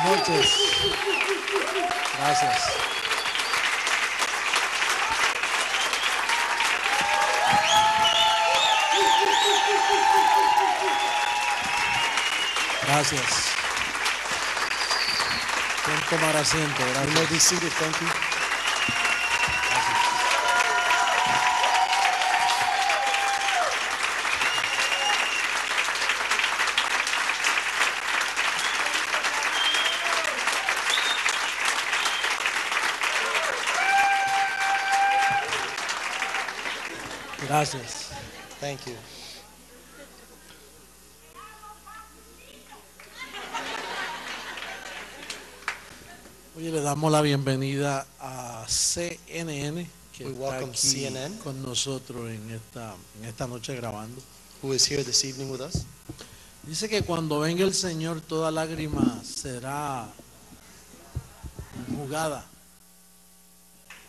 Buenas noches. Gracias. Gracias. Pueden tomar asiento. Gracias. You may be seated. Thank you. Gracias. Thank you. Hoy le damos la bienvenida a CNN, que We está welcome aquí CNN. con nosotros en esta noche grabando. Who is here this evening with us? Dice que cuando venga el Señor toda lágrima será enjugada.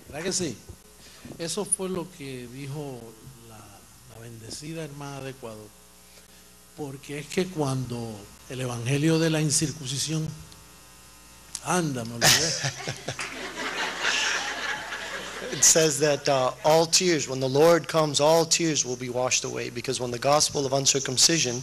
¿Verdad que sí? Eso fue lo que dijo la bendecida hermana de Ecuador. Porque es que cuando el evangelio de la incircuncisión, anda, me olvidé. It says that all tears, when the Lord comes, all tears will be washed away. Because when the gospel of uncircumcision,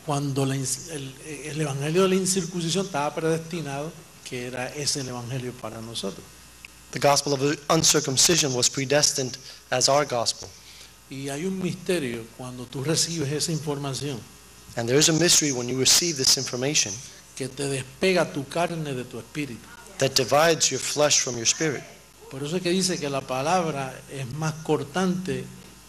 Cuando el evangelio de la incircuncisión estaba predestinado, que era ese el evangelio para nosotros. the gospel of uncircumcision was predestined as our gospel. Y hay un misterio cuando tú recibes esa información And there is a mystery when you receive this information que te despega tu carne de tu espíritu. that divides your flesh from your spirit. Por eso es que dice que la palabra es más cortante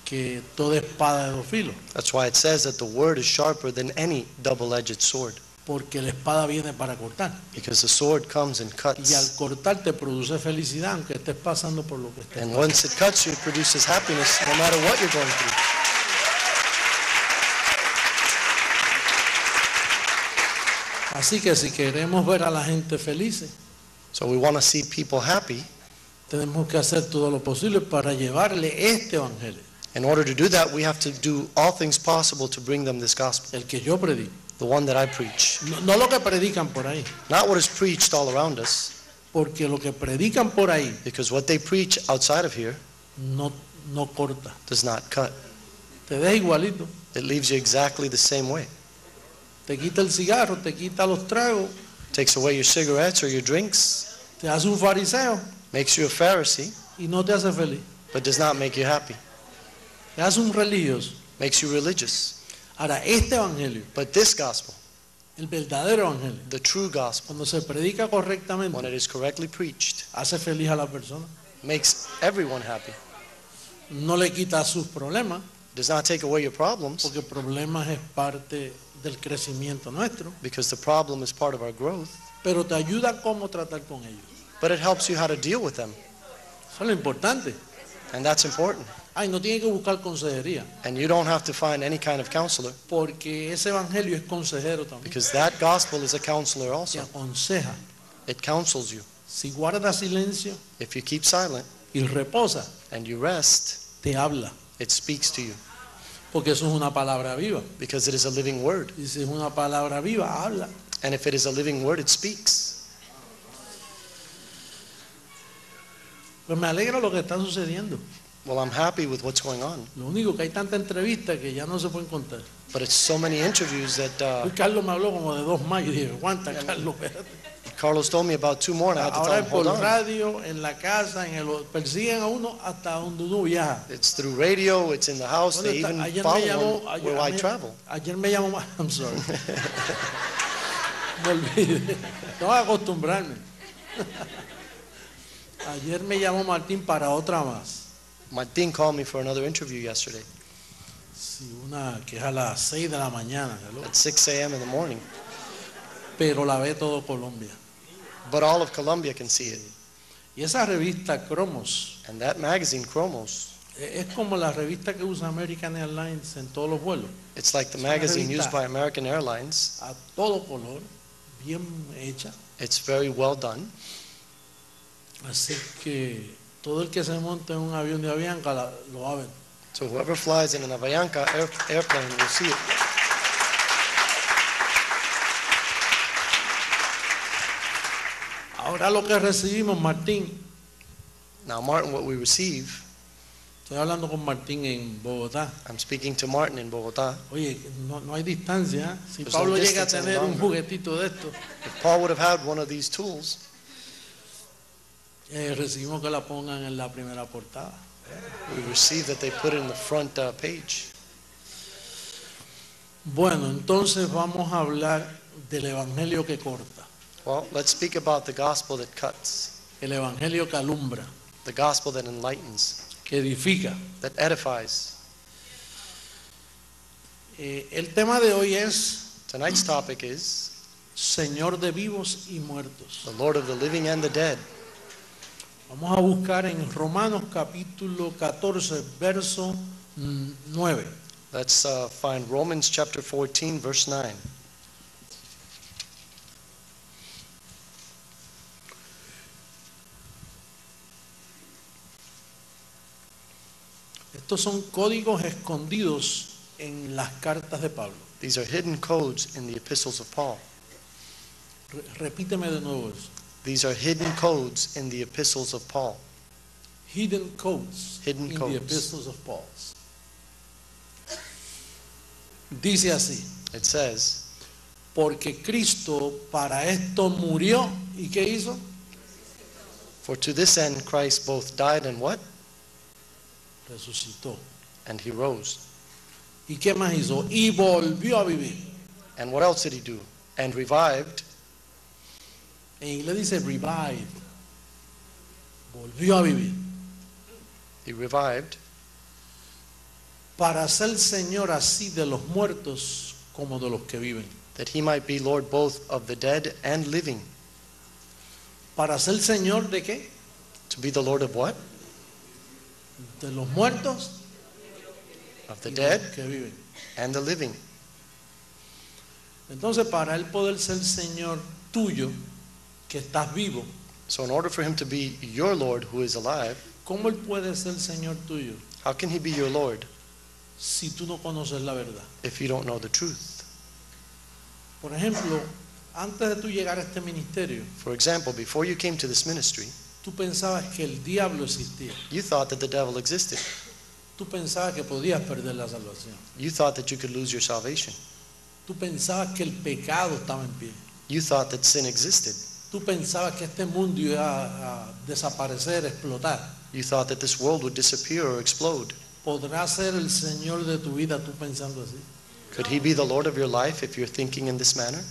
que toda espada de dos filos, That's why it says that the word is sharper than any double-edged sword. porque la espada viene para cortar. Because the sword comes and Y al cuts. cortar te produce felicidad, aunque estés pasando por lo que estés And pasando. once it cuts you, it produces happiness no matter what you're going through. Así que si queremos ver a la gente feliz, So we want to see people happy. tenemos que hacer todo lo posible para llevarle este evangelio, In order to do that, we have to do all things possible to bring them this gospel, el que yo predico. the one that I preach. No lo que predican por ahí, Not what is preached all around us, porque lo que predican por ahí because what they preach outside of here no corta. does not cut. Te deja igualito. It leaves you exactly the same way. Te quita el cigarro, te quita los tragos, Takes away your cigarettes or your drinks, te hace un fariseo makes you a Pharisee, y no te hace feliz. but does not make you happy. Te hace un religioso. Makes you religious. Ahora, este evangelio, But this gospel, el verdadero evangelio, the true gospel, cuando se predica when correctamente, it is correctly preached, hace feliz a la persona. makes everyone happy. No le quita sus problemas, Does not take away your problems, porque problemas es parte del crecimiento nuestro, because the problem is part of our growth, pero te ayuda a cómo tratar con ellos. but it helps you how to deal with them. Eso es lo importante. And that's important. Ay, no tiene que buscar consejería, And you don't have to find any kind of counselor, porque ese evangelio es consejero también. because that gospel is a counselor Te also. aconseja. It counsels you. Si guardas silencio If you keep silent y reposa, and you rest, te habla, it speaks to you, porque eso es una palabra viva. because it is a living word. Y si es una palabra viva, habla. And if it is a living word, it speaks. Pues me alegra lo que está sucediendo. Well, I'm happy with what's going on, Lo único que hay tanta entrevista que ya no se pueden contar. but it's so many interviews that Hoy Carlos me habló como de 2 más. Yo dije, aguanta, Carlos, espérate. Carlos told me about 2 more, and I had to tell Ahora him, es por hold on. radio, en la casa, persiguen a uno hasta donde uno viaja. It's through radio, it's in the house, ¿Dónde they está? even Ayer me follow llamó, where I travel. ayer me llamó, I'm sorry. Me olvidé. Tengo que acostumbrarme. Ayer me llamó Martín para otra más. Martin called me for another interview yesterday Sí, una que es a las 6 de la mañana, hello. at 6 a.m. in the morning. Pero la ve todo Colombia. But all of Colombia can see it. Y esa revista Cromos And that magazine, Chromos, es como la revista que usa American Airlines en todos los vuelos, it's like the Es una magazine revista. used by American Airlines. a todo color, bien hecha. It's very well done. Así que todo el que se monte en un avión de Avianca lo va a ver. So whoever flies in an Avianca airplane will see it. Ahora lo que recibimos, Martín, Now, Martin, what we receive, estoy hablando con Martín en Bogotá. I'm speaking to Martin in Bogota. Oye, no hay distancia. ¿Eh? Si There's Pablo no llega a distance any tener un longer. juguetito de esto, If Paul would have had one of these tools, recibimos que la pongan en la primera portada. we receive that they put it in the front page. Bueno, entonces vamos a hablar del evangelio que corta, Well, let's speak about the gospel that cuts, el evangelio que alumbra, the gospel that enlightens, que edifica. that edifies. El tema de hoy es Tonight's topic is Señor de vivos y muertos. the Lord of the living and the dead. Vamos a buscar en Romanos capítulo 14, verso 9. Let's find Romans chapter 14, verse 9. Estos son códigos escondidos en las cartas de Pablo. These are hidden codes in the epistles of Paul. Repíteme de nuevo eso. These are hidden codes in the epistles of Paul. Hidden codes Hidden in codes. the epistles of Paul. Dice así, It says, porque Cristo para esto murió, ¿y qué hizo? for to this end Christ both died and what? Resucitó. And he rose. ¿Y qué más hizo? Y volvió a vivir. And what else did he do? And revived. En inglés dice revive. Volvió a vivir. He revived Para ser Señor así de los muertos como de los que viven. that he might be Lord both of the dead and living. Para ser Señor de qué? To be the Lord of what? De los muertos Of the y de dead los que viven. and the living. Entonces, para él poder ser Señor tuyo, que estás vivo, So in order for him to be your Lord who is alive, ¿cómo él puede ser Señor tuyo how can he be your Lord si tú no conoces la verdad? if you don't know the truth? Por ejemplo, antes de tú llegar a este ministerio, For example, before you came to this ministry, tú pensabas que el diablo existía. you thought that the devil existed. Tú pensabas que podías perder la salvación. You thought that you could lose your salvation. Tú pensabas que el pecado estaba en pie. You thought that sin existed. Tú pensabas que este mundo iba a desaparecer, explotar. You thought that this world would disappear or explode. ¿Podrá ser el Señor de tu vida tú pensando así? Could he be the Lord of your life if you're thinking in this manner?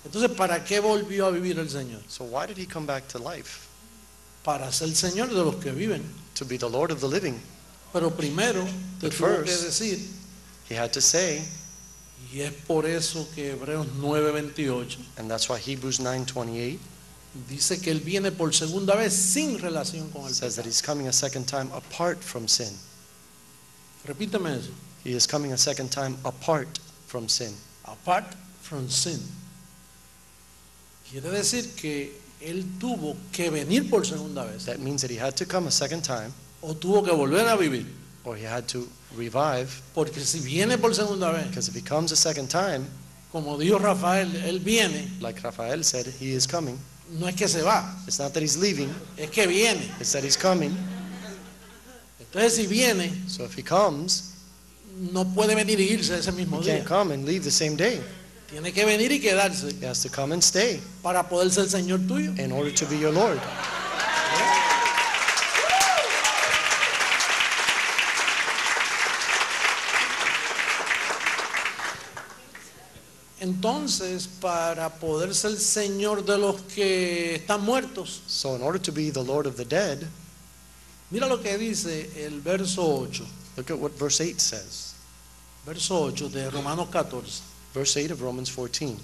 Entonces, ¿para qué volvió a vivir el Señor? So why did he come back to life? Para ser Señor de los que viven. To be the Lord of the living. Pero primero te But tuvo que first- decir, He had to say, y es por eso que Hebreos 9:28 and that's why Hebrews 9:28 dice que Él viene por segunda vez sin relación con el says that pecado. he's coming a second time apart from sin. Repíteme eso. He is coming a second time apart from sin. Apart from sin. Quiere decir que Él tuvo que venir por segunda vez That means that he had to come a second time, o tuvo que volver a vivir. or he had to revive, Porque si viene por segunda vez, because if he comes a second time, como dijo Rafael, Él viene, like Raphael said, he is coming. no es que se va, It's not that he's leaving, es que viene. it's that he's coming. Entonces si viene, So if he comes, no puede venir e irse ese mismo he día. can't come and leave the same day. Tiene que venir y quedarse He has to come and stay para poder ser Señor tuyo. in order to be your Lord. Entonces, para poder ser Señor de los que están muertos, So in order to be the Lord of the dead, mira lo que dice el verso 8. look at what verse 8 says. Verso 8 de Romanos 14. Verse 8 of Romans 14.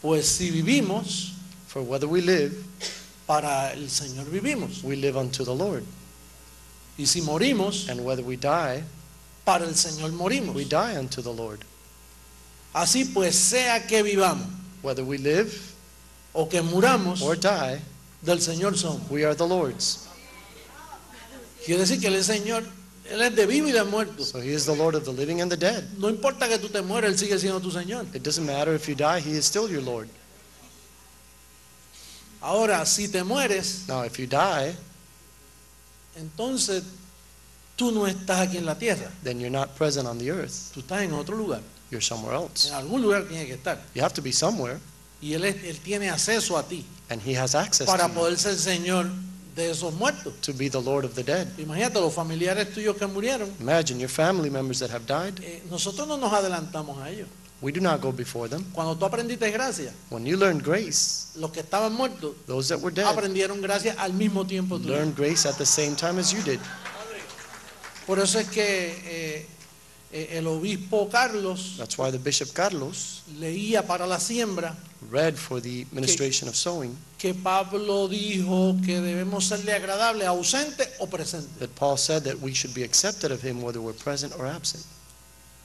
Pues si vivimos, For whether we live, para el Señor vivimos. we live unto the Lord. Y si morimos, And whether we die, para el Señor morimos. we die unto the Lord. Así pues, sea que vivamos Whether we live o que muramos, or die, del Señor somos. we are the Lord's. Quiere decir que el Señor Él es de vivo y de muerto. So he is the Lord of the living and the dead. No importa que tú te mueras, Él sigue siendo tu Señor. It doesn't matter if you die, he is still your Lord. Ahora, si te mueres, Now, if you die, entonces tú no estás aquí en la tierra. then you're not present on the earth. Tú estás en otro lugar. You're somewhere else. En algún lugar tienes que estar. You have to be somewhere, Y Él tiene acceso a ti and he has access para to you poder ser Señor de esos muertos. to be the Lord of the dead. Imagínate los familiares tuyos que murieron. Imagine your family members that have died. Nosotros no nos adelantamos a ellos. We do not go before them. Cuando tú aprendiste gracia, When you learned grace, los que estaban muertos those that were dead aprendieron gracia al mismo tiempo tuyo. learned grace at the same time as you did. Por eso es que el obispo Carlos That's why the Bishop Carlos leía para la siembra read for the ministration of sowing que Pablo dijo que debemos serle agradable, ausente o presente. that Paul said that we should be accepted of him whether we're present or absent.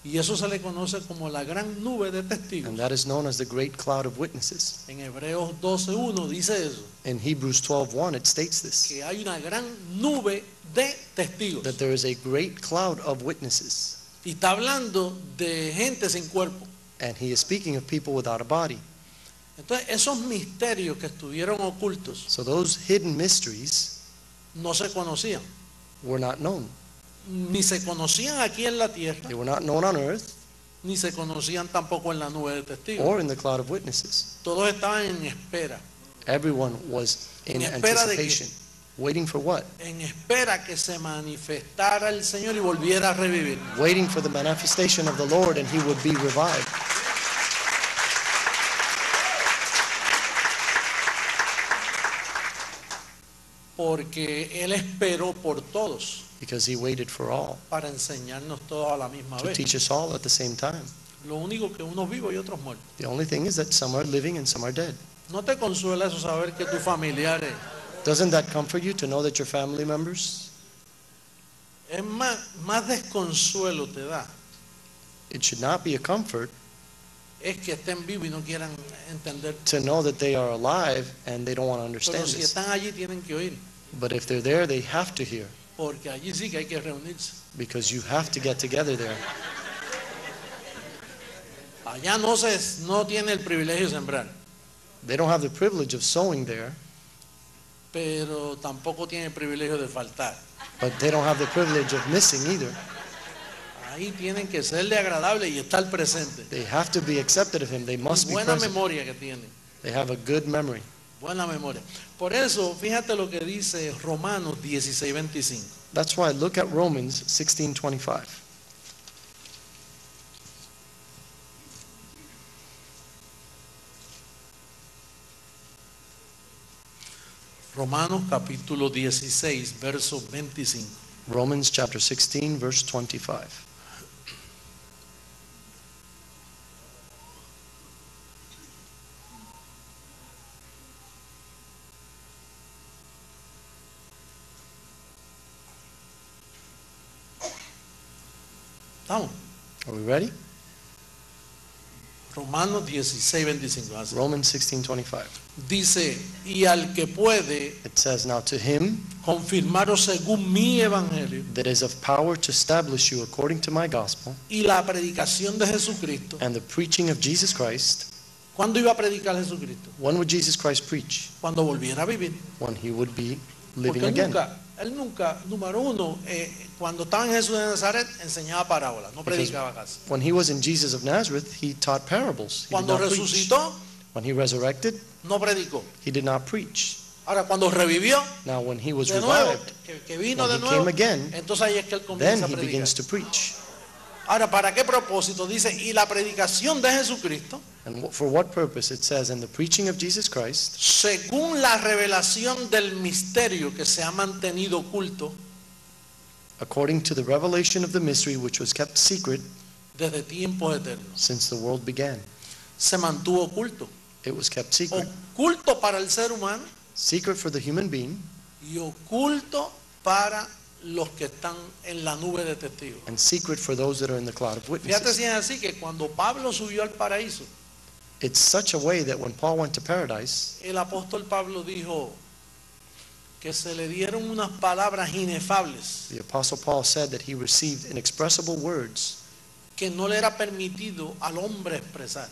Y eso se le conoce como la gran nube de testigos. And that is known as the great cloud of witnesses. En Hebreos 12:1 dice eso, In Hebrews 12:1 it states this, que hay una gran nube de testigos. that there is a great cloud of witnesses. Y está hablando de gente sin cuerpo. And he is speaking of people without a body. Entonces, esos misterios que estuvieron ocultos So those hidden mysteries no se conocían. were not known. Ni se conocían aquí en la tierra, They were not known on earth ni se conocían tampoco en la nube de testigos. or in the cloud of witnesses. Todos estaban en espera. Everyone was in ¿En espera de qué? anticipation. Waiting for what? En espera que se manifestara el Señor y volviera a revivir. Waiting for the manifestation of the Lord and he would be revived. Porque Él esperó por todos Because he waited for all para enseñarnos todos a la misma to vez. teach us all at the same time. Lo único que unos vivos y otros muertos. The only thing is that some are living and some are dead. ¿No te consuela eso saber que tus familiares Doesn't that comfort you to know that your family members? es más desconsuelo te da? It should not be a comfort Es que estén vivos y no quieran entender. to know that they are alive and they don't want to Pero understand si this. están allí tienen que oír. But if they're there, they have to hear, Porque allí sí que hay que reunirse. because you have to get together there. Allá no tiene el privilegio de sembrar, They don't have the privilege of sowing there, pero tampoco tiene el privilegio de faltar. but they don't have the privilege of missing either. Ahí tienen que serle agradable y estar presente. They have to be accepted of him. They must be Buena present. memoria que tienen. They have a good memory. Buena memoria. Por eso, fíjate lo que dice Romanos 16:25. That's why look at Romans 16:25. Romanos capítulo 16, verso 25. Romans chapter 16, verse 25. ¿Estamos? Are we ready? Romanos 16:25. Así. Romans 16:25. Dice, y al que puede It says, "Now to him confirmaros según mi evangelio that is of power to establish you according to my gospel y la predicación de Jesucristo. and the preaching of Jesus Christ." ¿Cuándo iba a predicar Jesucristo? When would Jesus Christ preach? Cuando volviera a vivir. When he would be Porque living again. él nunca, número uno, cuando estaba en Jesús de Nazaret, enseñaba parábolas, no Because predicaba casi. When he was in Jesus of Nazareth, he taught parables. He did Cuando not preach. resucitó, When he resurrected, no predicó. he did not preach. Ahora, cuando revivió, Now when he was de nuevo, revived, que vino when de he nuevo, came again, entonces ahí es que él then comienza a he predicar. begins to preach. Ahora, ¿para qué propósito? Dice, y la predicación de Jesucristo, And for what purpose? It says, "In the preaching of Jesus Christ, según la revelación del misterio que se ha mantenido oculto according to the revelation of the mystery which was kept secret desde tiempos eternos. since the world began." Se mantuvo oculto. It was kept secret. Oculto para el ser humano Secret for the human being y oculto para los que están en la nube de testigos. and secret for those that are in the cloud of Fíjate witnesses. si es así que cuando Pablo subió al paraíso, It's such a way that when Paul went to paradise, el apóstol Pablo dijo que se le dieron unas palabras inefables The Apostle Paul said that he received inexpressible words que no le era permitido al hombre expresar.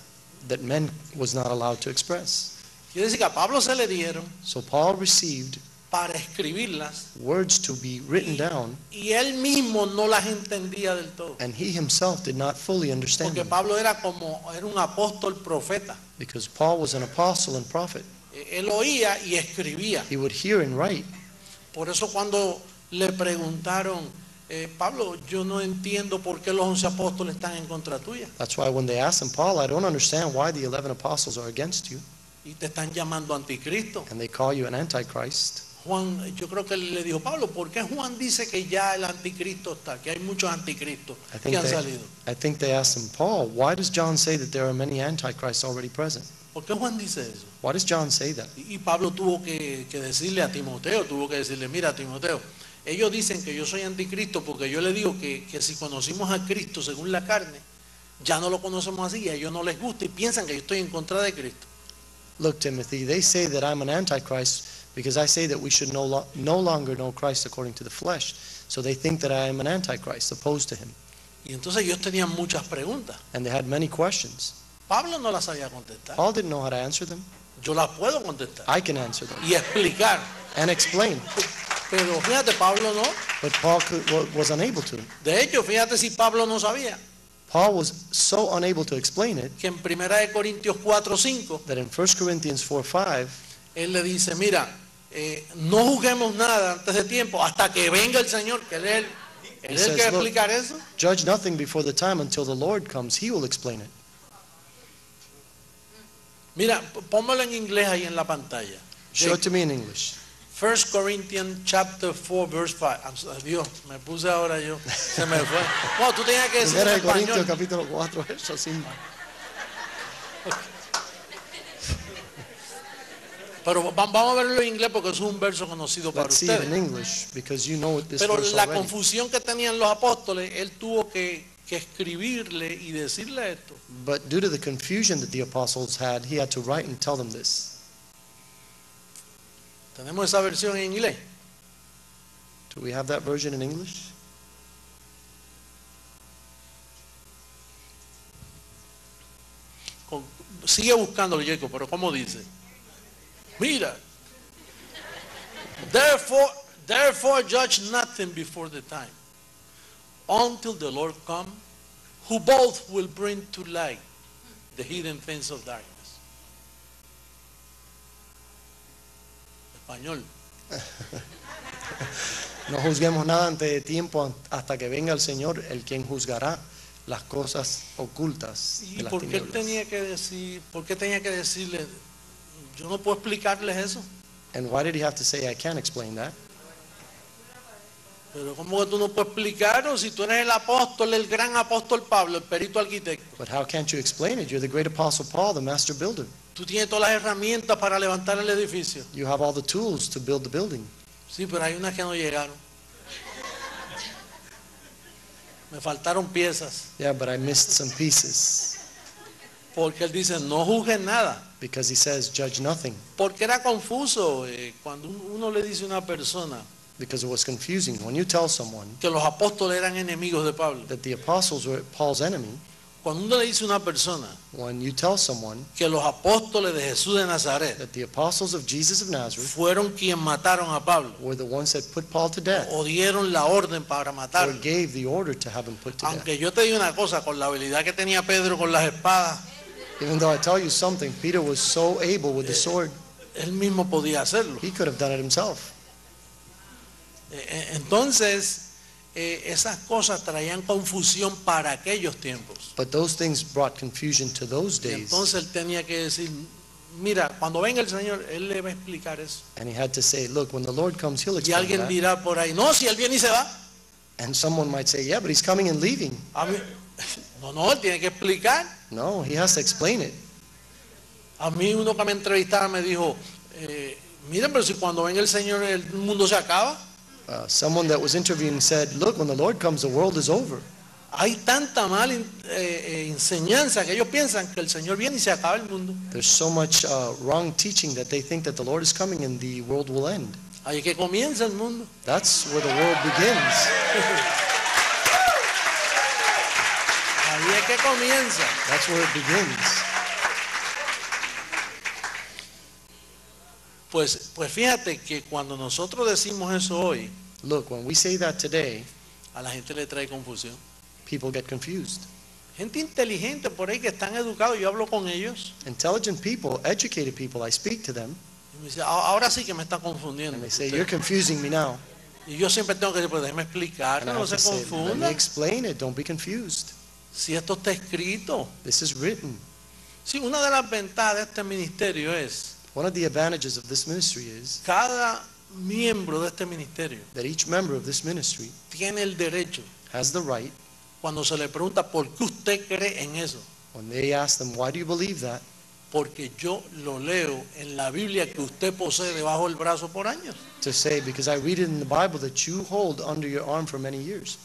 that men was not allowed to express. Quiere decir que a Pablo se le dieron So Paul received para escribirlas words to be written down, y él mismo no las entendía del todo. and he himself did not fully understand Porque them, Pablo era un apóstol profeta. because Paul was an apostle and prophet. Él oía y escribía. He would hear and write. Por eso cuando le preguntaron, Pablo, yo no entiendo por qué los 11 apóstoles están en contra tuya That's why when they asked him, Paul, I don't understand why the 11 apostles are against you, y te están llamando anticristo. and they call you an antichrist. Juan, yo creo que le dijo, Pablo, ¿por qué Juan dice que ya el anticristo está, que hay muchos anticristos que han salido? I think they asked him, Paul, why does John say that there are many antichrists already present? ¿Por qué Juan dice eso? Why does John say that? Y Pablo tuvo que decirle a Timoteo, tuvo que decirle, mira Timoteo, ellos dicen que yo soy anticristo porque yo le digo que si conocimos a Cristo según la carne, ya no lo conocemos así y a ellos no les gusta y piensan que yo estoy en contra de Cristo. Look, Timothy, they say that I'm an antichrist because I say that we should no longer know Christ according to the flesh. So they think that I am an antichrist, opposed to him. Y entonces ellos tenían muchas preguntas. And they had many questions. Pablo no las sabía contestar. Paul didn't know how to answer them. Yo las puedo contestar I can answer them y explicar. and explain. Pero fíjate, Pablo no. But Paul was unable to. De hecho, fíjate si Pablo no sabía Paul was so unable to explain it que en 1 Corintios 4:5 that in 1 Corinthians 4:5, él le dice, mira, no juzguemos nada antes de tiempo hasta que venga el Señor, que él es el que va a explicar eso. judge nothing before the time until the Lord comes. He will explain it. Mira, póngalo en inglés ahí en la pantalla. Show it to me in English. 1 Corinthians chapter 4 verse 5. Dios, me puse ahora yo, se me fue. No, tú tenías que decir en Primera de Corintios español. capítulo 4, verso 5. Pero vamos a verlo en inglés porque es un verso conocido para Let's see it in ustedes. English because you know this Pero verse la already. confusión que tenían los apóstoles, él tuvo que escribirle y decirle esto. But due to the confusion that the apostles had, he had to write and tell them this. Tenemos esa versión en inglés. Do we have that version in English? Sigue buscándolo, Jacob, pero ¿cómo dice? Mira. Therefore judge nothing before the time, until the Lord come, who both will bring to light the hidden things of darkness. Español. No juzguemos nada antes de tiempo hasta que venga el Señor, el quien juzgará las cosas ocultas de ¿Y las por qué él tinieblas. tenía que decir, por qué tenía que decirle, yo no puedo explicarles eso? And why did he have to say, I can't explain that? Pero ¿cómo que tú no puedes explicarlo si tú eres el apóstol, el gran apóstol Pablo, el perito arquitecto? But how can't you explain it? You're the great apostle Paul, the master builder. Tú tienes todas las herramientas para levantar el edificio. You have all the tools to build the building. Sí, pero hay unas que no llegaron. Me faltaron piezas. Yeah, but I missed some pieces. Porque él dice, no juzgues nada. Because he says, judge nothing. Porque era confuso cuando uno le dice a una persona Because it was confusing. When you tell someone que los apóstoles eran enemigos de Pablo. that the apostles were Paul's enemy, Cuando uno le dice a una persona when you tell someone que los apóstoles de Jesús de Nazaret that the apostles of Jesus of Nazareth fueron quienes mataron a Pablo were the ones that put Paul to death, o dieron la orden para or matarlo. gave the order to have him put to death. Aunque yo te digo una cosa, con la habilidad que tenía Pedro con las espadas, Even though I tell you something, Peter was so able with the sword, él mismo podía hacerlo. he could have done it himself. Entonces, esas cosas traían confusión para aquellos tiempos. But those things brought confusion to those Y days. entonces él tenía que decir, mira, cuando venga el Señor, Él le va a explicar eso. And he had to say, look, when the Lord comes, he'll Y explain alguien that. dirá por ahí, no, si Él viene y se va. And someone might say, yeah, but he's coming and leaving. A mí, no, Él tiene que explicar. No, he has to explain it. A mí uno que me entrevistaba me dijo, miren, pero si cuando venga el Señor el mundo se acaba. Someone that was interviewing said, look, when the Lord comes, the world is over. Hay tanta mala enseñanza que ellos piensan que el Señor viene y se acaba el mundo. There's so much wrong teaching that they think that the Lord is coming and the world will end. Ahí es que comienza el mundo. That's where the world begins. Ahí es que comienza. That's where it begins. Pues fíjate que cuando nosotros decimos eso hoy, Look, when we say that today, a la gente le trae confusión. people get confused. Gente inteligente por ahí que están educados, yo hablo con ellos Intelligent people, educated people, I speak to them, y me dicen, ahora sí que me está confundiendo. and they say, you're confusing me now. Y yo siempre tengo que decir, pues déjeme explicar, And I no have se to say, let me confunda. explain it, don't be confused. Si esto está escrito. This is written. Sí, una de las ventajas de este ministerio es One of the advantages of this ministry is cada miembro de este ministerio that each member of this ministry tiene el derecho, has the right, cuando se le pregunta por qué usted cree en eso, when they ask them, why do you believe that? porque yo lo leo en la Biblia que usted posee debajo del brazo por años. To say, because I read it in the Bible that you hold under your arm for many years.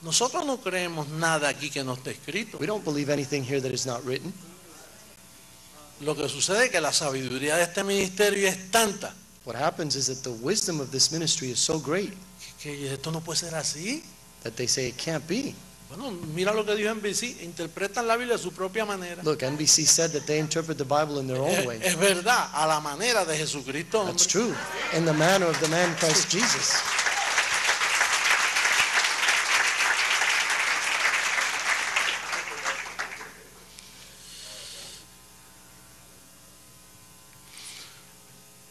Nosotros no creemos nada aquí que no esté escrito. We don't believe anything here that is not written. Lo que sucede es que la sabiduría de este ministerio es tanta What happens is that the wisdom of this ministry is so great que esto no puede ser así. that they say it can't be. Bueno, mira lo que dijo NBC, interpretan la Biblia a su propia manera. Look, NBC said that they interpret the Bible in their own way. Es verdad, a la manera de Jesucristo. Hombre. That's true. In the manner of the man Christ Jesus.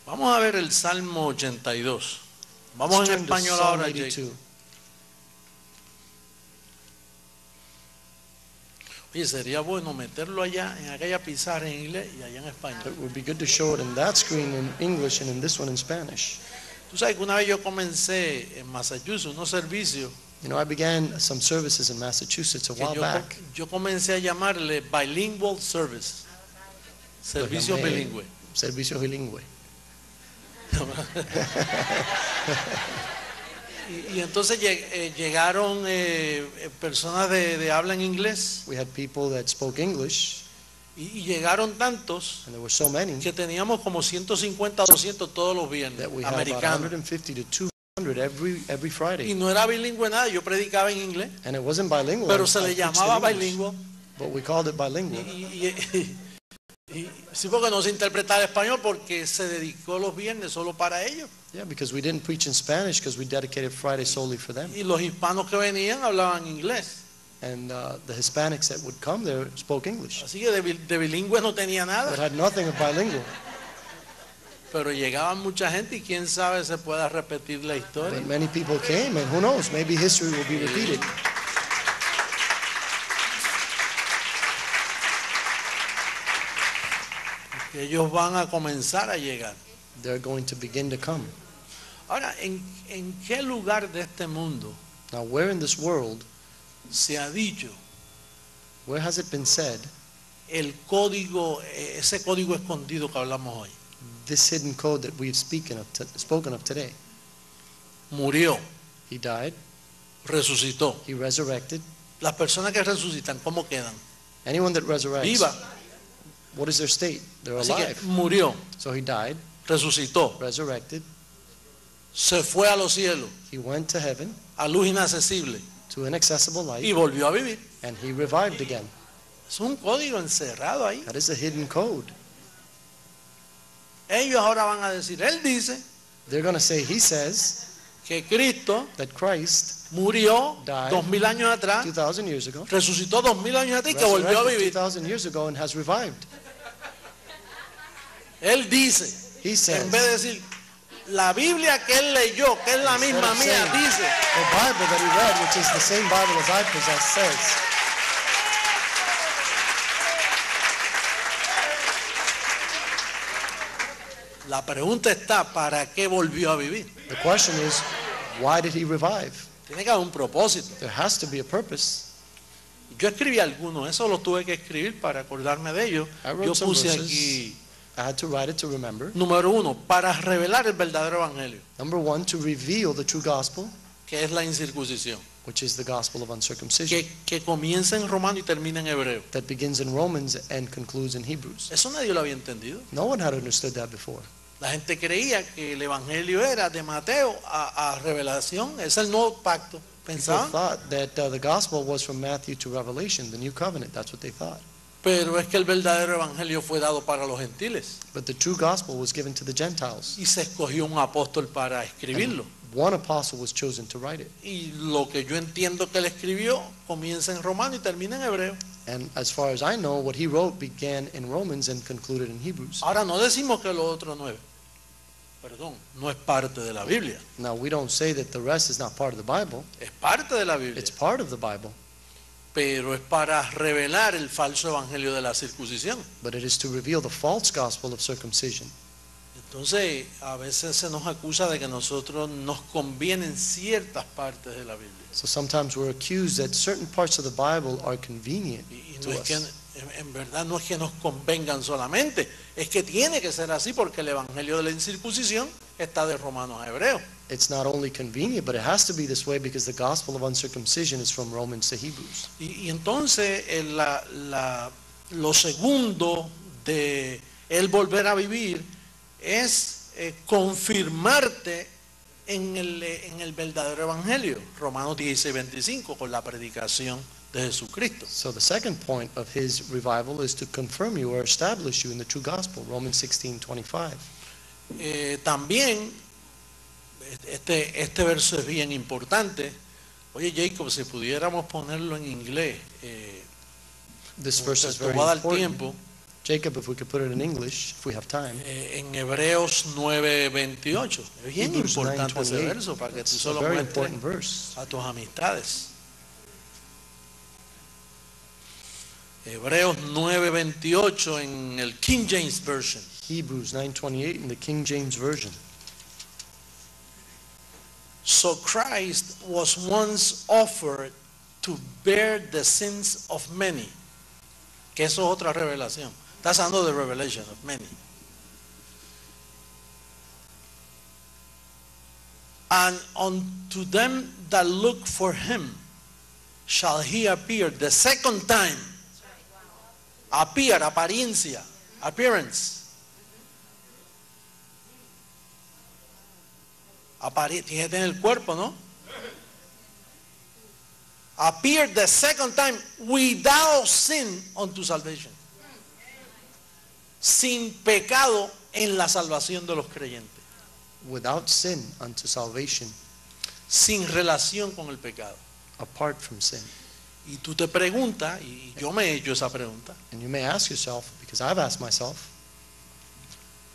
Vamos a ver el Salmo 82. Vamos Let's en turn to español Psalm ahora, Jake. 82. Oye, sería bueno meterlo allá en aquella pizarra en inglés y allá en It español. would be good to show it in that screen in English and in this one in Spanish. Tú sabes que una vez yo comencé en Massachusetts unos servicios You know, I began some services in Massachusetts a que while back. yo comencé a llamarle bilingual service, servicio llamé bilingüe. Servicio bilingüe. Y entonces llegaron personas de habla en inglés We had people that spoke English, y llegaron tantos and there were so many que teníamos como 150 o 200 todos los viernes, that we had about americanos. 150 to 200 every Y Friday. no era bilingüe nada, yo predicaba en inglés, And it wasn't bilingual. pero I se le preached in llamaba English, bilingüe. but we called it bilingual. Y sí, porque no se interpretaba español porque se dedicó los viernes solo para ellos. Yeah, because we didn't preach in Spanish because we dedicated Friday solely for them. Y los hispanos que venían hablaban inglés. And the Hispanics that would come there spoke English. Así que de bilingüe no tenía It nada. had nothing of bilingual. Pero llegaban mucha gente y quién sabe se pueda repetir la historia. But many people came, and who knows, maybe history will be repeated. Ellos van a comenzar a llegar. They're going to begin to come. Ahora, ¿en qué lugar de este mundo Now, where in this world, se ha dicho where has it been said, el código, ese código escondido que hablamos hoy? this hidden code that we've spoken of today? Murió, He died, resucitó. he resurrected. Las personas que resucitan, ¿cómo quedan? Anyone that resurrects, Viva. what is their state? They're Así que alive. murió, So he died, resucitó, resurrected, se fue a los cielos, he went to heaven, a luz inaccesible, to inaccessible y light, volvió a vivir. and he revived again. Es un código encerrado ahí. That is a hidden code. Ellos ahora van a decir, él dice They're going to say, he says que Cristo that Christ murió Died 2000 años atrás, 2,000 years ago, resucitó 2000 años atrás y que volvió a resurrected vivir. 2,000 years ago and has revived. Él dice, He en says, vez de decir, la Biblia que él leyó, que es la Instead misma of mía, saying, dice, the Bible that he read, which is the same Bible as I possess, says, la pregunta está, ¿para qué volvió a vivir? the question is, why did he revive? Tiene que haber un propósito. There has to be a purpose. Yo escribí algunos, eso los tuve que escribir para acordarme de ellos. I wrote Yo some puse verses. aquí, I had to write it to remember. número 1, para revelar el verdadero evangelio, Number 1, to reveal the true gospel, que es la incircuncisión, which is the gospel of uncircumcision, que comienza en romano y termina en hebreo. that begins in Romans and concludes in Hebrews. Eso nadie lo había entendido. No one had understood that before. La gente creía que el evangelio era de Mateo a Revelación, es el nuevo pacto. People Pensaban, thought that the gospel was from Matthew to Revelation, the new covenant. That's what they thought. pero es que el verdadero evangelio fue dado para los gentiles But the true gospel was given to the Gentiles. y se escogió un apóstol para escribirlo. One apostle was chosen to write it. Y lo que yo entiendo que él escribió comienza en Romano y termina en Hebreo. And as far as I know, what he wrote began in Romans and concluded in Hebrews. Ahora no decimos que lo otro no es, no es parte de la Biblia, Now, we don't say that the rest is not part of the Bible. es parte de la Biblia, It's part of the Bible, pero es para revelar el falso evangelio de la circuncisión. but it is to reveal the false gospel of circumcision. Entonces, a veces se nos acusa de que nosotros nos convienen ciertas partes de la Biblia. So sometimes we're accused that certain parts of the Bible are convenient Y to no es que, us. en verdad no es que nos convengan solamente, es que tiene que ser así porque el evangelio de la incircuncisión está de Romanos a Hebreos. It's not only convenient, but it has to be this way because the gospel of uncircumcision is from Romans to Hebrews. Y entonces lo segundo de el volver a vivir es confirmarte en el verdadero evangelio, Romanos 16:25, con la predicación de Jesucristo. So the second point of his revival is to confirm you or establish you in the true gospel, Romans 16:25. También este verso es bien importante. Oye, Jacob, si pudiéramos ponerlo en inglés, This verse is te very voy a dar important. tiempo. Jacob, if we could put it in English, if we have time. En Hebreos 9:28. Es bien Hebrews importante ese 9:28. verso para que tú It's se a lo very muestres important verse. a tus amistades. Hebreos 9:28 en el King James Version. Hebrews 9:28 in the King James Version. So Christ was once offered to bear the sins of many. Que eso es otra revelación. Estás hablando de revelation of many. And unto them that look for him shall he appear the second time. Appear, apariencia, appearance. Tienes en el cuerpo, ¿no? Appear the second time without sin unto salvation. Sin pecado en la salvación de los creyentes. Without sin unto salvation, Sin relación con el pecado. apart from sin. Y tú te preguntas, y yo me he hecho esa pregunta, And you may ask yourself, because I've asked myself,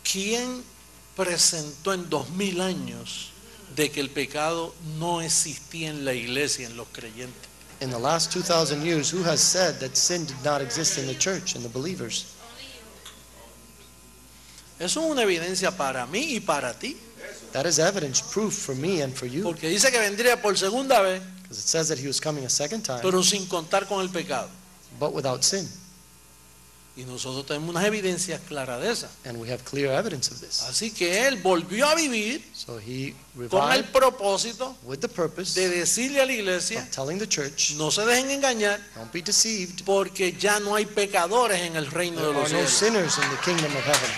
¿quién presentó en 2000 años de que el pecado no existía en la iglesia, en los creyentes? in the last 2,000 years, who has said that sin did not exist in the church, in the believers? Eso es una evidencia para mí y para ti, That is evidence, proof for me and for you, porque dice que vendría por segunda vez, because it says that he was coming a second time, pero sin contar con el pecado. but without sin. Y nosotros tenemos unas evidencias claras de esa. And we have clear evidence of this. Así que él volvió a vivir So he con el revived propósito with the purpose de decirle a la iglesia, of telling the church, no se dejen engañar, don't be deceived, porque ya no hay pecadores en el reino de there los are no cielos. sinners in the kingdom of heaven.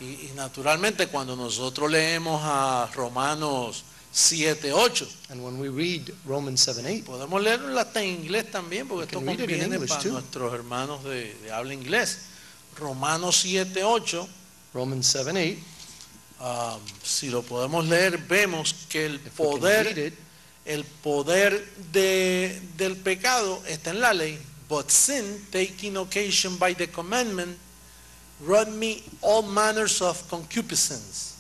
Y naturalmente cuando nosotros leemos a Romanos 7:8, And when we read Romans 7:8, podemos leerlo hasta en inglés también, porque esto can read it in conviene English para too. nuestros hermanos de habla inglés. Romanos 7:8, Romans 7:8, si lo podemos leer, vemos que if we can read it, el poder del pecado está en la ley. But sin, taking occasion by the commandment, wrought me all manners of concupiscence.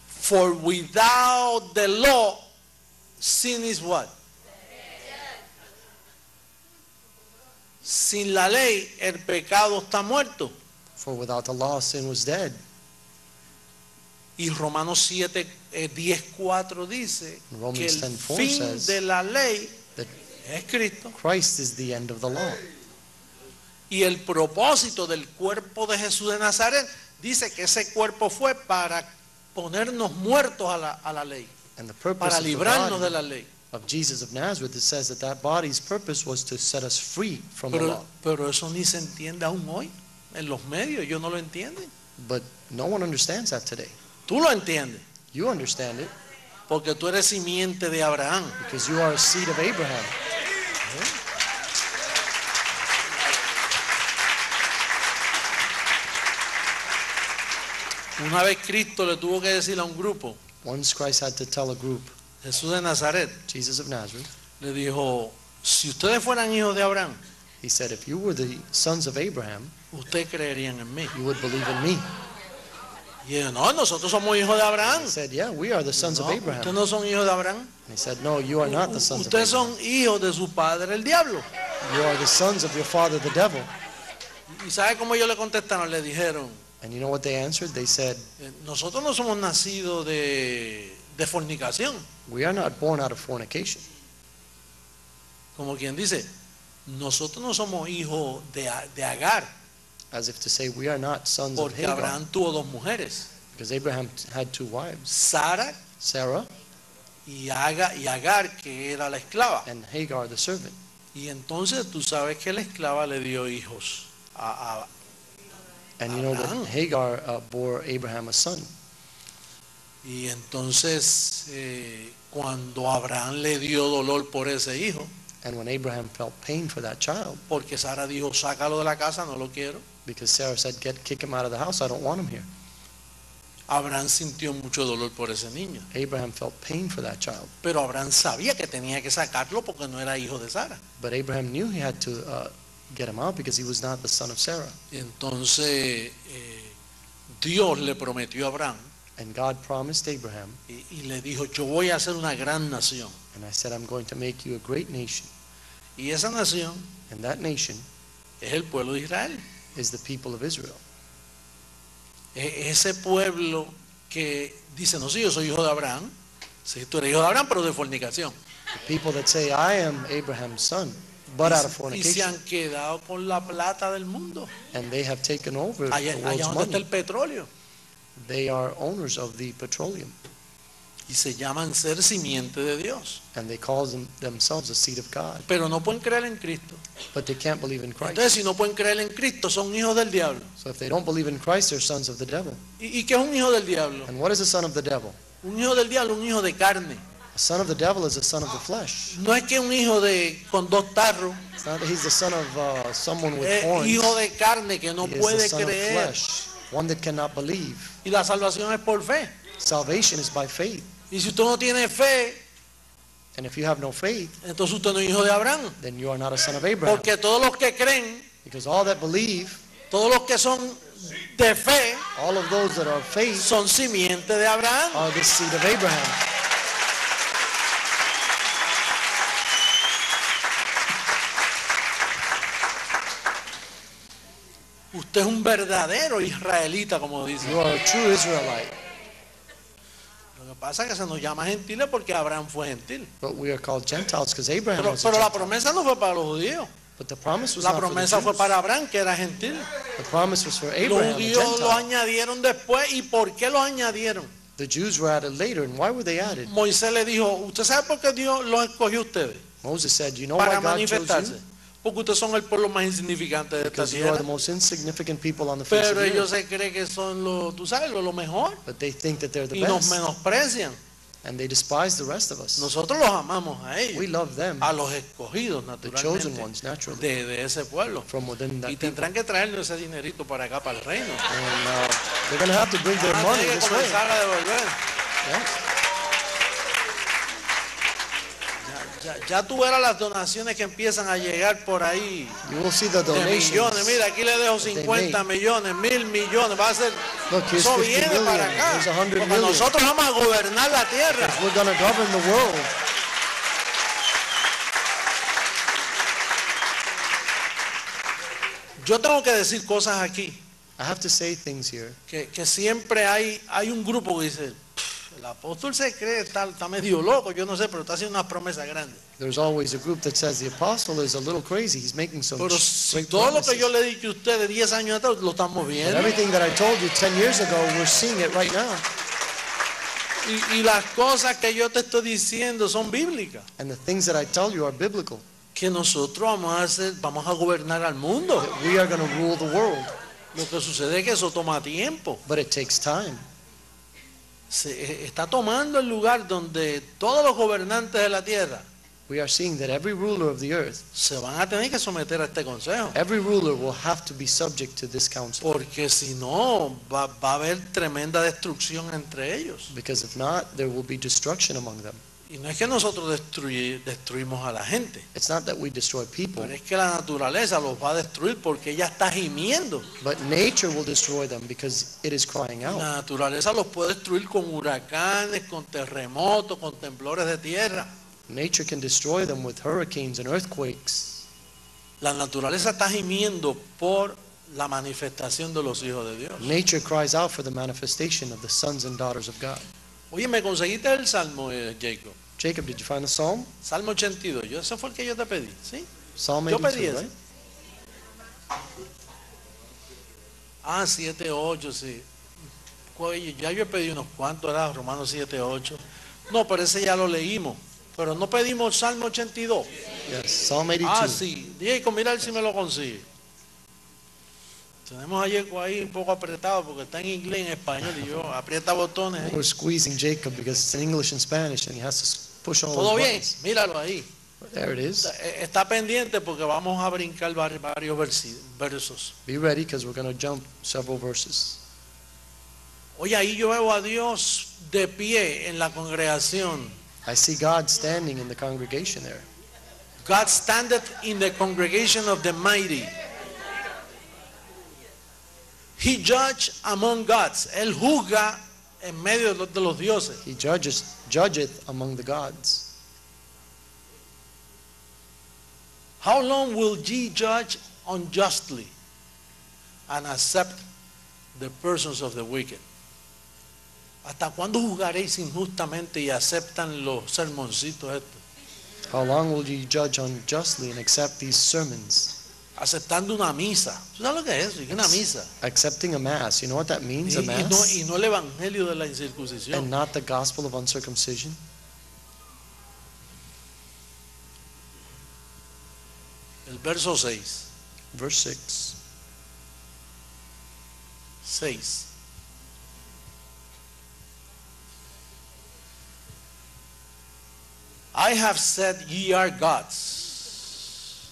For without the law, sin is what? Sin la ley, el pecado está muerto. for without the law sin was dead. Y Romanos 7, 10:4 dice Romans que el 10:4 fin says de la ley that es Cristo. Christ is the end of the law. Y el propósito del cuerpo de Jesús de Nazaret dice que ese cuerpo fue para ponernos muertos a la ley, And the purpose para of the librarnos de body la ley. of Jesus of Nazareth, it says that that body's purpose was to set us free from the law. Pero eso ni se entiende aún hoy. En los medios ellos no lo entienden. But no one understands that today. Tú lo entiendes. You understand it Porque tú eres simiente de Abraham. because you are a seed of Abraham. Una vez Cristo le tuvo que decir a un grupo, Once Christ had to tell a group, Jesús de Nazaret, Jesus of Nazareth, le dijo, si ustedes fueran hijos de Abraham, he said, if you were the sons of Abraham, ustedes creerían en mí. you would believe in me. Y ellos, no, nosotros somos hijos de Abraham. He said, yeah, we are the sons No, of ustedes Abraham. no son hijos de Abraham. And he said, no, you are not the sons of Ustedes Abraham. son hijos de su padre, el diablo. You are the sons of your father, the devil. ¿Y sabe cómo ellos le contestaron? Le dijeron, And you know what they answered? They said, nosotros no somos nacidos de fornicación. we are not born out of fornication. Como quien dice, nosotros no somos hijos de Agar, As if to say, we are not sons of porque Hagar. Abraham tuvo dos mujeres, Because Abraham had two wives, Sara Sarah y Agar, que era la esclava. and Hagar, the servant. Y entonces tú sabes que la esclava le dio hijos a And you know Abraham. that Hagar bore Abraham a son. y entonces cuando Abraham le dio dolor por ese hijo, And when Abraham felt pain for that child, porque Sara dijo, sácalo de la casa, no lo quiero, because Sarah said, kick him out of the house, I don't want him here. Abraham sintió mucho dolor por ese niño. Abraham felt pain for that child. Pero Abraham sabía que tenía que sacarlo porque no era hijo de Sara. But Abraham knew he had to get him out because he was not the son of Sarah. Y entonces Dios le prometió a Abraham And God promised Abraham, y le dijo, yo voy a hacer una gran nación. and I said, I'm going to make you a great nation. Y esa nación And that nation es el pueblo de Israel. is the people of Israel. Ese pueblo que dice, no, sí, yo soy hijo de Abraham. Sí, tú eres hijo de Abraham, pero de fornicación. The people that say, I am Abraham's son, but out of Y se fornication. han quedado con la plata del mundo. And they have taken over Allá the world's donde está el money. petróleo. They are owners of the petroleum. Y se llaman ser simiente de Dios. And they call themselves a seed of God. Pero no pueden creer en Cristo. But they can't believe in Entonces, Christ. si no pueden creer en Cristo, son hijos del diablo. So if they don't believe in Christ, they're sons of the devil. ¿Y qué es un hijo del diablo? And what is a son of the devil? Un hijo del diablo, un hijo de carne. A son of the devil is a son of the flesh. No es que un hijo con dos tarros, It's not that he's the son of someone with es horns. hijo de carne que no He is the puede son of creer. flesh, one that cannot believe. Y la salvación es por fe. Salvation is by faith. Y si usted no tiene fe, And if you have no faith, entonces usted no es hijo de Abraham. then you are not a son of Abraham. Porque todos los que creen, Because all that believe, todos los que son de fe, all of those that are of faith, son simiente de Abraham. are the seed of Abraham. Usted es un verdadero israelita, como dice. You are a true Israelite. Lo que pasa es que se nos llama gentiles porque Abraham fue gentil. But we are called Gentiles because Abraham Pero, was a pero la Gentile. promesa no fue para los judíos. But the promise was La not for the promesa fue Jews. para Abraham, que era gentil. The promise was for Los Abraham, a judíos lo Gentile. añadieron después. ¿Y por qué lo añadieron? The Jews were added later, and why were they added? Moisés le dijo, ¿usted sabe por qué Dios los escogió a ustedes? Moses said, you know why Para God chose manifestarse. you? Porque ustedes son el pueblo más insignificante de esta Because you are tierra. the most insignificant people on the face of Pero the ellos earth. se creen que son tú sabes, lo mejor. But they think that they're the Y nos best, menosprecian. and they despise the rest of us. Nosotros los amamos a We ellos, love them, a los escogidos the chosen naturalmente ones, naturally, de ese pueblo. from within that Y people. tendrán que traernos ese dinerito para acá, para el reino. And they're going to have to bring their Van a money tener que this way. comenzar a devolver. Yeah. Ya tú verás las donaciones que empiezan a llegar por ahí You will see the de millones. donations. Mira, aquí le dejo they 50 millones, 1000 millones. Va a ser, Look, here's eso 50 viene million, para acá. here's 100 Porque million. nosotros vamos a gobernar la tierra. We're going to govern the world. Yo tengo que decir cosas aquí, I have to say things here. que siempre hay un grupo que dice, el apóstol se cree, está medio loco, yo no sé, pero está haciendo una promesa grande. There's always a group that says the apostle is a little crazy. He's making some Pero si great todo lo que promises. yo le he dicho a ustedes 10 años atrás lo estamos But viendo. everything that I told you 10 years ago, we're seeing it right now. Y las cosas que yo te estoy diciendo son bíblicas. And the things that I tell you are biblical. Que nosotros vamos a gobernar al mundo. That we are going to rule the world. Lo que sucede es que eso toma tiempo. But it takes time. Se está tomando el lugar donde todos los gobernantes de la tierra We are seeing that every ruler of the earth, se van a tener que someter a este consejo. every ruler will have to be subject to this council. Porque si no, va a haber tremenda destrucción entre ellos. Because if not, there will be destruction among them. Y no es que nosotros destruimos a la gente, It's not that we destroy people, pero es que la naturaleza los va a destruir porque ella está gimiendo. but nature will destroy them because it is crying out. La naturaleza los puede destruir con huracanes, con terremotos, con temblores de tierra. Nature can destroy them with hurricanes and earthquakes. La naturaleza está gimiendo por la manifestación de los hijos de Dios. Nature cries out for the manifestation of the sons and daughters of God. Oye, ¿me conseguiste el Salmo, Jacob? Jacob, did you find the psalm? Salmo 82. Ese fue el que yo te pedí, ¿sí? Psalm Yo pedí 82, ese. right? Ah, 7, 8, sí. Oye, ya yo he pedido unos cuantos, era Romanos 7, 8. No, pero ese ya lo leímos. Pero no pedimos Salmo 82. Yes, Psalm 82. Ah, sí. Jacob, mira a ver si me lo consigue. Tenemos a Jacob ahí un poco apretado porque está en inglés y en español y yo aprieta botones ahí. We're squeezing Jacob because it's in English and Spanish and he has to push all Todo those bien, buttons. míralo ahí. There it is. Está pendiente porque vamos a brincar varios versos. Be ready because we're going to jump several verses. Oye, ahí yo veo a Dios de pie en la congregación. I see God standing in the congregation there. God standeth in the congregation of the mighty. He judge among gods. Él juzga en medio de los dioses. He judgeth among the gods. How long will ye judge unjustly and accept the persons of the wicked? ¿Hasta cuándo juzgaréis injustamente y aceptan los sermoncitos estos? How long will you judge unjustly and accept these sermons? Aceptando una misa. ¿Tú sabes lo que es eso? ¿Qué es una misa? Accepting a mass. You know what that means, a Y mass? no el evangelio de la And incircuncisión. not the gospel of uncircumcision? El verso 6. Verse 6. 6. I have said ye are gods,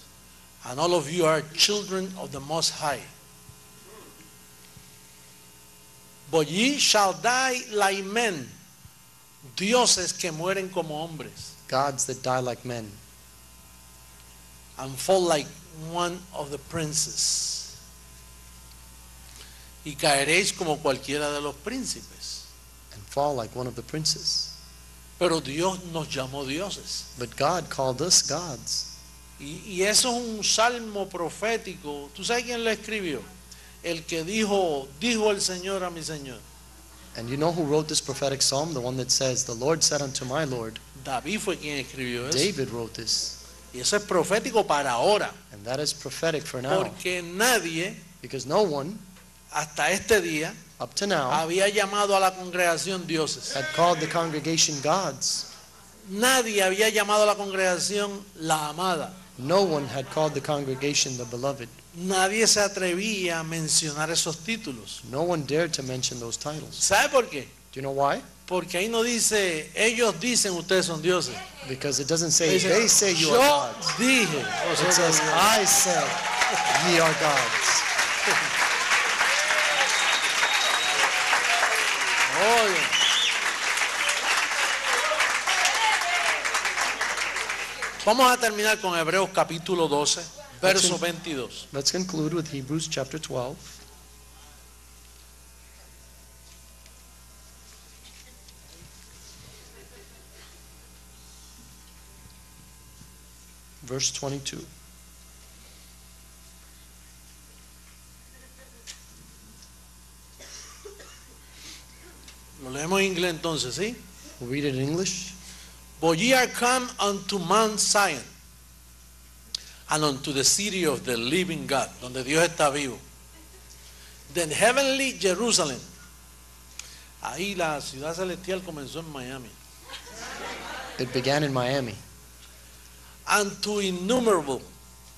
and all of you are children of the Most High. But ye shall die like men, dioses que mueren como hombres, Gods that die like men, and fall like one of the princes. Y caeréis como cualquiera de los príncipes. and fall like one of the princes. Pero Dios nos llamó dioses. But God called us gods. Y eso es un salmo profético. ¿Tú sabes quién lo escribió? El que dijo el Señor a mi Señor. And you know who wrote this prophetic psalm? The one that says, the Lord said unto my Lord. David fue quien escribió eso. David wrote this. Y eso es profético para ahora. And that is prophetic for now. Porque nadie, Because no one, hasta este día, up to now, había llamado a la congregación dioses. had called the congregation gods. Nadie había llamado a la congregación la amada. No one had called the congregation the beloved. Nadie se atrevía a mencionar esos títulos. No one dared to mention those titles. ¿Sabe por qué? Do you know why? Porque ahí no dice, ellos dicen ustedes son dioses. Because it doesn't say, Dice, they say you yo are gods. dije. It says, I said, ye are gods. Oye. Vamos a terminar con Hebreos capítulo 12, verso 22. Let's conclude with Hebrews chapter 12. Verse 22. Lo leemos en inglés entonces, ¿sí? We'll read it in English. But ye are come unto Mount Zion, and unto the city of the living God, donde Dios está vivo. The heavenly Jerusalem, Ahí la ciudad celestial comenzó en Miami. It began in Miami. And to innumerable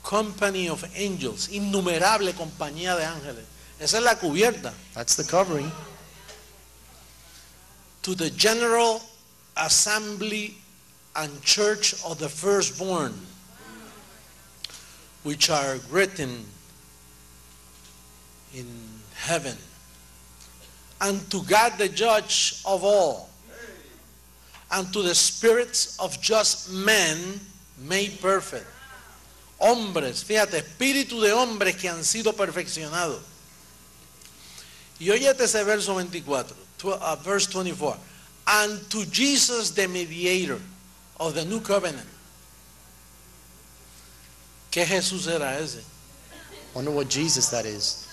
company of angels, innumerable compañía de ángeles. Esa es la cubierta. That's the covering. To the general assembly and church of the firstborn, which are written in heaven, and to God the judge of all, and to the spirits of just men made perfect. Hombres, fíjate, espíritu de hombres que han sido perfeccionados. Y óyete ese verso 24, verse 24. And to Jesus the mediator of the new covenant. ¿Qué Jesús era ese? Wonder what Jesus that is.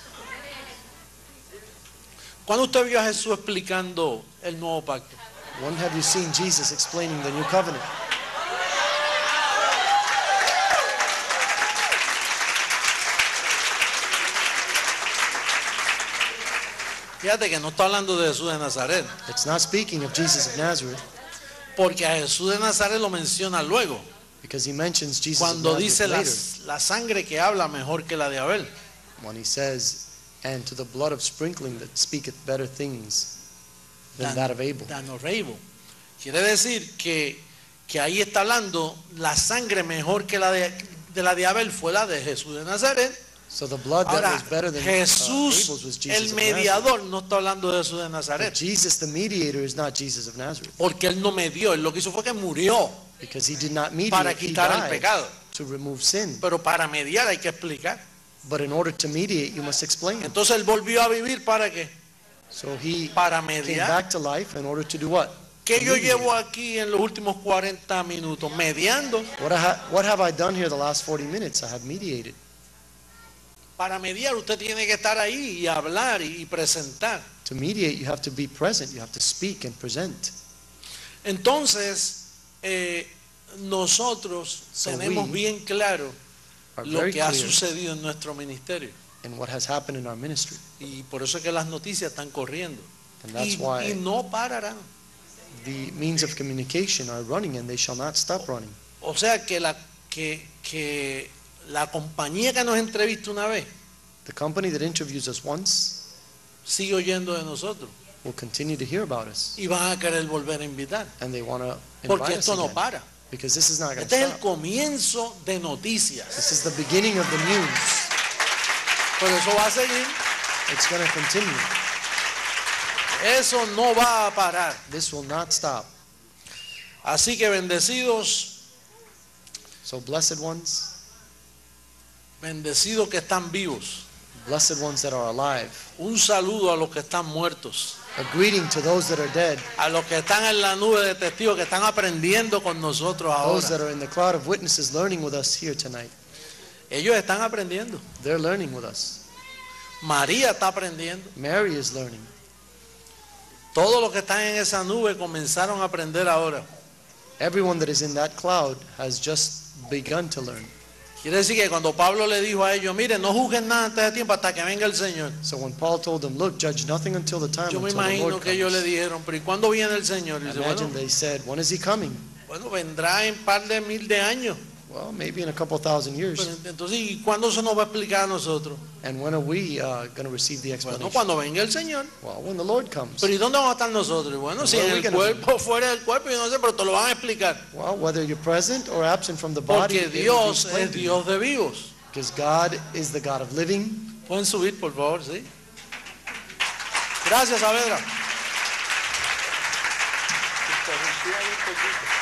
¿Cuándo usted vio a Jesús explicando el nuevo pacto? When have you seen Jesus explaining the new covenant? Fíjate que no está hablando de Jesús de Nazaret, It's not speaking of Jesus of Nazareth, porque a Jesús de Nazaret lo menciona luego, because he mentions Jesus of cuando dice Nazareth later, la sangre que habla mejor que la de Abel. when he says, and to the blood of sprinkling that speaketh better things than that of Abel. Dan of Abel. Quiere decir que ahí está hablando la sangre mejor que la de Abel fue la de Jesús de Nazaret. So the blood that Ahora, was better than Abel's Jesús, was Jesus el of Nazareth. mediador, no está hablando de Jesús de But Nazaret, Jesus the mediator is not Jesus of Nazareth, porque él no medió, él lo que hizo fue que murió because he did not para mediate, he quitar el died pecado. to remove sin. Pero para mediar hay que explicar. But in order to mediate, you must explain. Entonces él volvió a vivir ¿para qué? So he Para came mediar. back to life in order to do what? ¿Qué To yo mediate. llevo aquí en los últimos 40 minutos? Mediando. What have I done here the last 40 minutes? I have mediated. Para mediar usted tiene que estar ahí y hablar y presentar. To mediate, you have to be present. You have to speak and present. Entonces, nosotros So tenemos we bien claro Are lo very que ha clear sucedido en nuestro ministerio. in what has happened in our ministry. Y por eso es que las noticias están corriendo. And that's Y why no pararán. the means of communication are running and they shall not stop running. O sea que la compañía que nos entrevista una vez The company that interviews us once sigue oyendo de nosotros will continue to hear about us, y van a querer volver a invitar. and they want to Porque invite us esto no again, para. because this is not going Este to es el stop. comienzo de noticias. This is the beginning of the news. Por eso va a seguir. It's going to continue. Eso no va a parar. This will not stop. Así que bendecidos, So blessed ones, bendecidos que están vivos. blessed ones that are alive, Un saludo a los que están muertos, a greeting to those that are dead, a los que están en la nube de testigos, que están aprendiendo con nosotros those that ahora. are in the cloud of witnesses learning with us here tonight. Ellos están aprendiendo. They're learning with us. María está aprendiendo. Mary is learning. Todos los que están en esa nube comenzaron a aprender ahora. Everyone that is in that cloud has just begun to learn. Quiere decir que cuando Pablo le dijo a ellos, miren, no juzguen nada antes de tiempo hasta que venga el Señor. So when Paul told them, look, judge nothing until the time, Yo me until the imagino Lord que ellos le comes. dijeron, pero ¿y cuándo viene el Señor? Y dice, Imagine bueno, they said, when is he coming? bueno, vendrá en par de mil de años. Well, maybe in a couple thousand years. Pero entonces, ¿y cuándo se nos va a explicar a nosotros? And when are we going to receive the Bueno, explanation? cuando venga el Señor. Well, when the Lord comes. Pero ¿y dónde vamos a estar nosotros? Y bueno, si Where en are we el gonna be? cuerpo, fuera del cuerpo, yo no sé, pero te lo van a explicar. Well, whether you're present or absent from the body, Porque it will be Dios explained es to you. Dios de vivos. Because God is the God of living. Pueden subir, por favor, ¿sí? Gracias, Saavedra. Interrumpí ahí un poquito.